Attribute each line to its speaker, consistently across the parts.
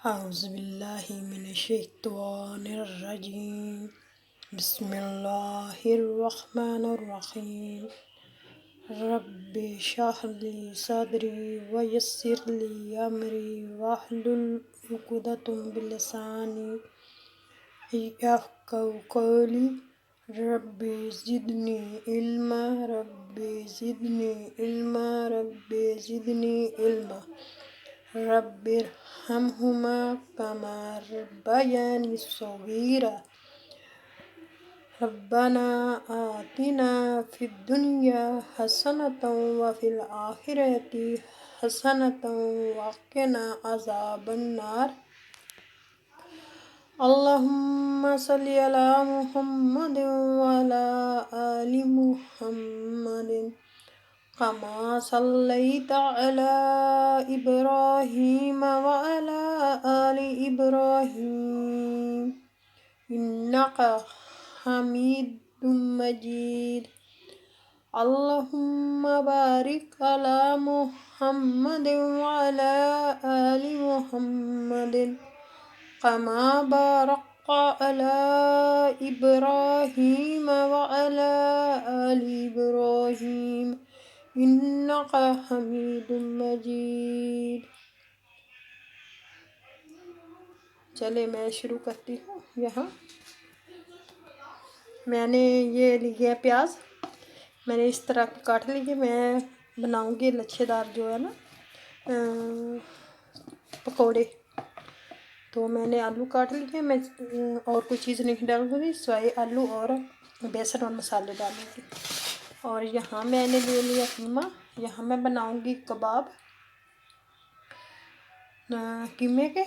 Speaker 1: औज़ुबिल्लाहिमिनश्शैतानिर्रजीम बिस्मिल्लाहिर्रहमानिर्रहीम रब्बि इश्रह ली सदरी वयस्सिर ली अमरी वहलुल उक़दतम मिन लिसानी यफ़क़हू क़ौली रब्बि ज़िदनी इल्मा रब्बि ज़िदनी इल्मा रब्बि ज़िदनी इल्मा रब्बिरहमहुमा कमा रब्बयानी सग़ीरा रब्बना आतिना फ़िद्दुनिया हसनतन व फ़िल आखिरति हसनतन वक़िना अज़ाबन्नार। अल्लाहुम्मा सल्लि अला मुहम्मदिन व अला आलि मुहम्मदिन कमा सल्लैता अला इब्राहीम व अला आलि इब्राहीम इन्नका हमीदुम मजीद। अल्लाहुम्मा बारिक अला मुहम्मदिन व अला आलि मुहम्मदिन कमा बारकता अला इब्राहीम व अला आलि इब्राहीम इन्नका हमीदुम मजीद। चले मैं शुरू करती हूँ। यहाँ मैंने ये लिए प्याज, मैंने इस तरह के काट लिए। मैं बनाऊंगी लच्छेदार जो है ना पकोड़े। तो मैंने आलू काट लिए। मैं और कोई चीज़ नहीं डालूंगी, सिवाय आलू और बेसन और मसाले डालूंगी। और यहाँ मैंने ले लिया कीमा। यहाँ मैं बनाऊंगी कबाब कीमे के।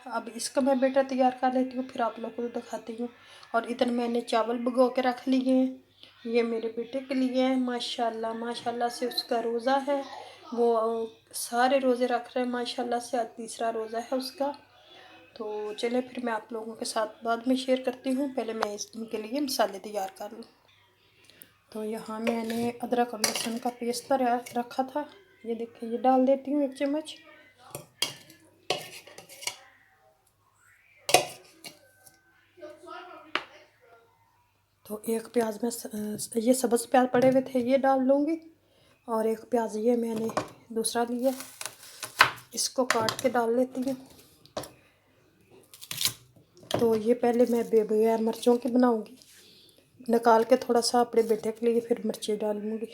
Speaker 1: अब इसका मैं बेटर तैयार कर लेती हूँ, फिर आप लोगों को दिखाती हूँ। और इधर मैंने चावल भिगो के रख लिए हैं। ये मेरे बेटे के लिए है। माशाल्लाह माशाल्लाह से उसका रोज़ा है, वो सारे रोज़े रख रहे हैं माशाल्लाह से। आज तीसरा रोज़ा है उसका। तो चले फिर मैं आप लोगों के साथ बाद में शेयर करती हूँ। पहले मैं इनके लिए मसाले तैयार कर लूँ। तो यहाँ मैंने अदरक और लहसुन का पेस्ट रखा था, ये देखिए, ये डाल देती हूँ 1 चम्मच। तो एक प्याज में ये सब्ज़ प्याज पड़े हुए थे, ये डाल लूँगी। और एक प्याज ये मैंने दूसरा लिया, इसको काट के डाल लेती हूँ। तो ये पहले मैं बगैर मिर्चों की बनाऊँगी, निकाल के थोड़ा सा अपने बेटे के लिए फिर मिर्ची डालूँगी।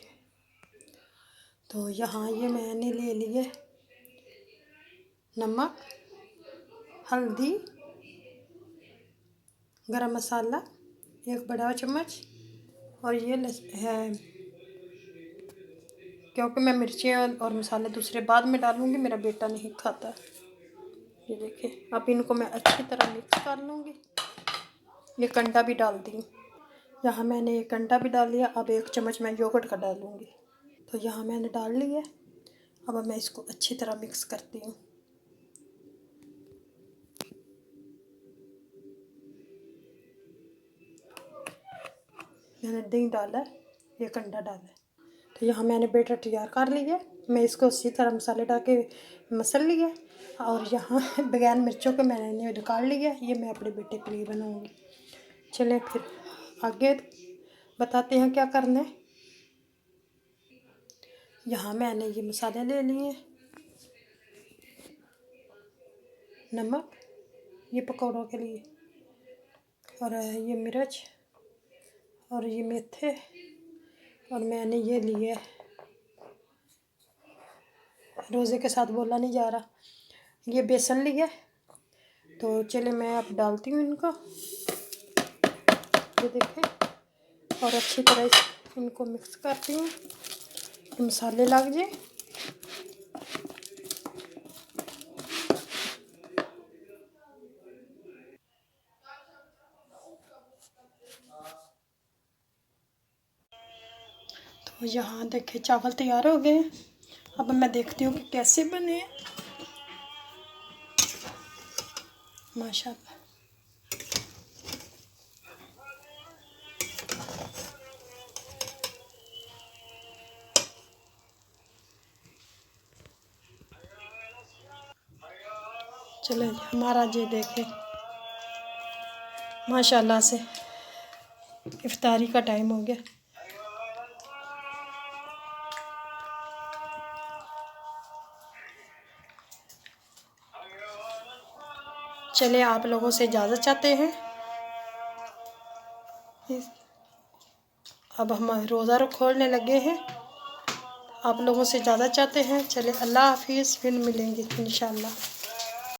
Speaker 1: तो यहाँ ये मैंने ले लिए नमक, हल्दी, गरम मसाला 1 बड़ा चम्मच। और ये है, क्योंकि मैं मिर्ची और मसाले दूसरे बाद में डालूँगी, मेरा बेटा नहीं खाता। ये देखिए, अब इनको मैं अच्छी तरह मिक्स कर लूँगी। ये कंडा भी डाल दी। यहाँ मैंने एक अंडा भी डाल लिया। अब 1 चम्मच मैं योगर्ट का डालूँगी। तो यहाँ मैंने डाल लिया। अब मैं इसको अच्छी तरह मिक्स करती हूँ। मैंने दही डाला, 1 अंडा डाला। तो यहाँ मैंने बैटर तैयार कर लिया। मैं इसको अच्छी तरह मसाले डाल के मसल लिया। और यहाँ बगैर मिर्चों के मैंने निकाल लिया। ये मैं अपने बेटे के लिए बनाऊँगी। चलें फिर आगे बताते हैं क्या करना है। यहाँ मैंने ये मसाले ले लिए, नमक ये पकौड़ों के लिए, और ये मिर्च, और ये मेथे, और मैंने ये लिए, रोज़े के साथ बोला नहीं जा रहा, ये बेसन लिया। तो चले मैं अब डालती हूँ इनको, ये देखें, और अच्छी तरह इनको मिक्स करती हूँ, मसाले लग जाए। तो यहाँ देखें चावल तैयार हो गए। अब मैं देखती हूँ कि कैसे बने। माशाल्लाह। चले हमारा जी देखे माशाल्लाह से इफ्तारी का टाइम हो गया। चले आप लोगों से इजाज़त चाहते हैं। अब हम रोज़ा खोलने लगे हैं। आप लोगों से इजाज़त चाहते हैं। चले अल्लाह हाफिज़, फिर मिलेंगे इंशाल्लाह।